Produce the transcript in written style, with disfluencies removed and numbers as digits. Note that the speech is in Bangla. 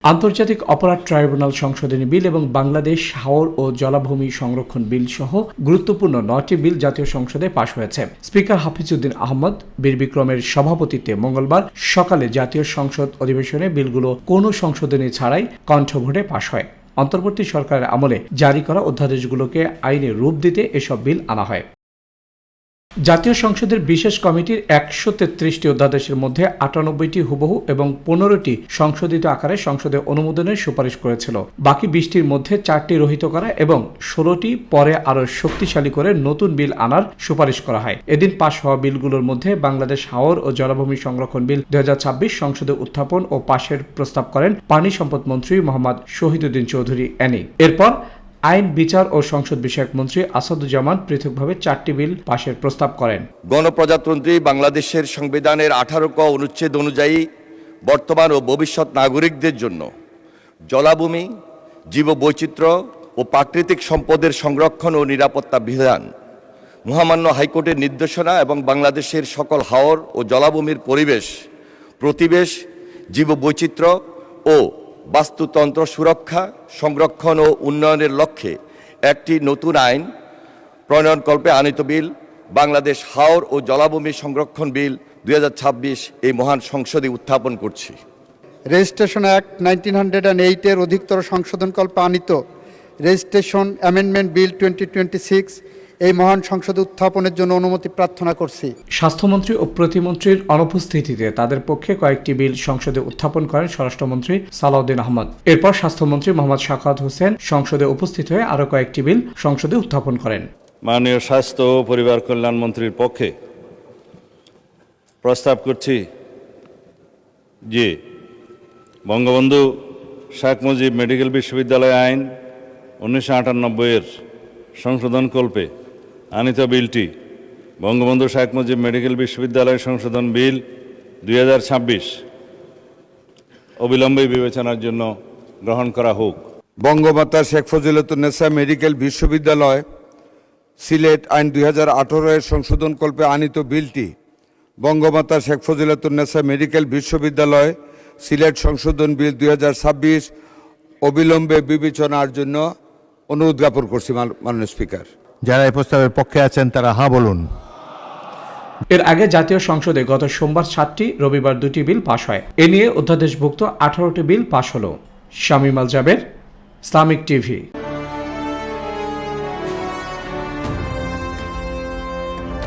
আন্তর্জাতিক অপরাধ ট্রাইব্যুনাল সংশোধনী বিল এবং বাংলাদেশ হাওর ও জলাভূমি সংরক্ষণ বিল সহ গুরুত্বপূর্ণ 9টি বিল জাতীয় সংসদে পাশ হয়েছে। স্পিকার হাফিজউদ্দিন আহমদ বীর বিক্রমের সভাপতিত্বে মঙ্গলবার সকালে জাতীয় সংসদ অধিবেশনে বিলগুলো কোনো সংশোধনী ছাড়াই কণ্ঠভোটে পাশ হয়। অন্তর্বর্তী সরকারের আমলে জারি করা অধ্যাদেশগুলোকে আইনে রূপ দিতে এসব বিল আনা হয়। জাতীয় সংসদের বিশেষ কমিটির 133টি অধ্যাদেশের মধ্যে 98টি হুবহু এবং 15টি সংশোধিত আকারে সংসদে অনুমোদনের সুপারিশ করেছিল। বাকি 20টির মধ্যে 4টি রহিত করা এবং 16টি পরে আরও শক্তিশালী করে নতুন বিল আনার সুপারিশ করা হয়। এদিন পাশ হওয়া বিলগুলোর মধ্যে বাংলাদেশ হাওর ও জলাভূমি সংরক্ষণ বিল 2026 সংসদে উত্থাপন ও পাশের প্রস্তাব করেন পানি সম্পদ মন্ত্রী মোহাম্মদ শহীদুদ্দিন চৌধুরী অ্যানি। এরপর আইন, বিচার ও সংসদ বিষয়ক মন্ত্রী আসাদুজ্জামান পৃথকভাবে 4টি বিল পাশের প্রস্তাব করেন। গণপ্রজাতন্ত্রী বাংলাদেশের সংবিধানের 18 ক অনুচ্ছেদ অনুযায়ী বর্তমান ও ভবিষ্যৎ নাগরিকদের জন্য জলাভূমি, জীববৈচিত্র্য ও প্রাকৃতিক সম্পদের সংরক্ষণ ও নিরাপত্তা বিধান, মহামান্য হাইকোর্টের নির্দেশনা এবং বাংলাদেশের সকল হাওর ও জলাভূমির পরিবেশ, প্রতিবেশ, জীববৈচিত্র্য ও বাস্তুতন্ত্র সুরক্ষা, সংরক্ষণ ও উন্নয়নের লক্ষ্যে একটি নতুন আইন প্রণয়নকল্পে আনিত বিল বাংলাদেশ হাওর ও জলাভূমি সংরক্ষণ বিল 2026 এই মহান সংসদে উত্থাপন করছি। রেজিস্ট্রেশন অ্যাক্ট 1908 এর অধিকতর সংশোধনকল্পে আনিত রেজিস্ট্রেশন অ্যামেন্ডমেন্ট বিল 2026 এই মহান সংসদে উত্থাপনের জন্য অনুমতি প্রার্থনা করছি। স্বাস্থ্যমন্ত্রী ও প্রতিমন্ত্রীর অনুপস্থিতিতে তাদের পক্ষে কয়েকটি বিল সংসদে উত্থাপন করেন স্বরাষ্ট্রমন্ত্রী সালাউদ্দিন আহমদ। এরপর স্বাস্থ্যমন্ত্রী মোহাম্মদ সাখাওয়াত হোসেন সংসদে উপস্থিত হয়ে আরও কয়েকটি বিল সংসদে উত্থাপন করেন। মাননীয় স্বাস্থ্য ও পরিবার কল্যাণ মন্ত্রীর পক্ষে প্রস্তাব করছি যে বঙ্গবন্ধু শেখ মুজিব মেডিকেল বিশ্ববিদ্যালয় আইন 1998 সংশোধনকল্পে আনিত বিলটি বঙ্গবন্ধু শেখ মুজিব মেডিকেল বিশ্ববিদ্যালয় সংশোধন বিল 2026 অবিলম্বে বিবেচনার জন্য গ্রহণ করা হোক। বঙ্গমাতা শেখ ফজিলাতুন্নেসা মেডিকেল বিশ্ববিদ্যালয় সিলেট আইন 2018 এর সংশোধনকল্পে আনিত বিলটি বঙ্গমাতা শেখ ফজিলাতুন্নেসা মেডিকেল বিশ্ববিদ্যালয় সিলেট সংশোধন বিল 2026 অবিলম্বে বিবেচনার জন্য অনুরোধ জ্ঞাপন করছি মাননীয় স্পিকার। যারা এই প্রস্তাবের পক্ষে আছেন তারা হ্যাঁ বলুন। এর আগে জাতীয় সংসদে গত সোমবার 7টি, রবিবার 2টি বিল পাশ হয়। এ নিয়ে অধ্যাদেশভুক্ত 18টি বিল পাশ হলো। শামীম আল জাবের, ইসলামিক টিভি।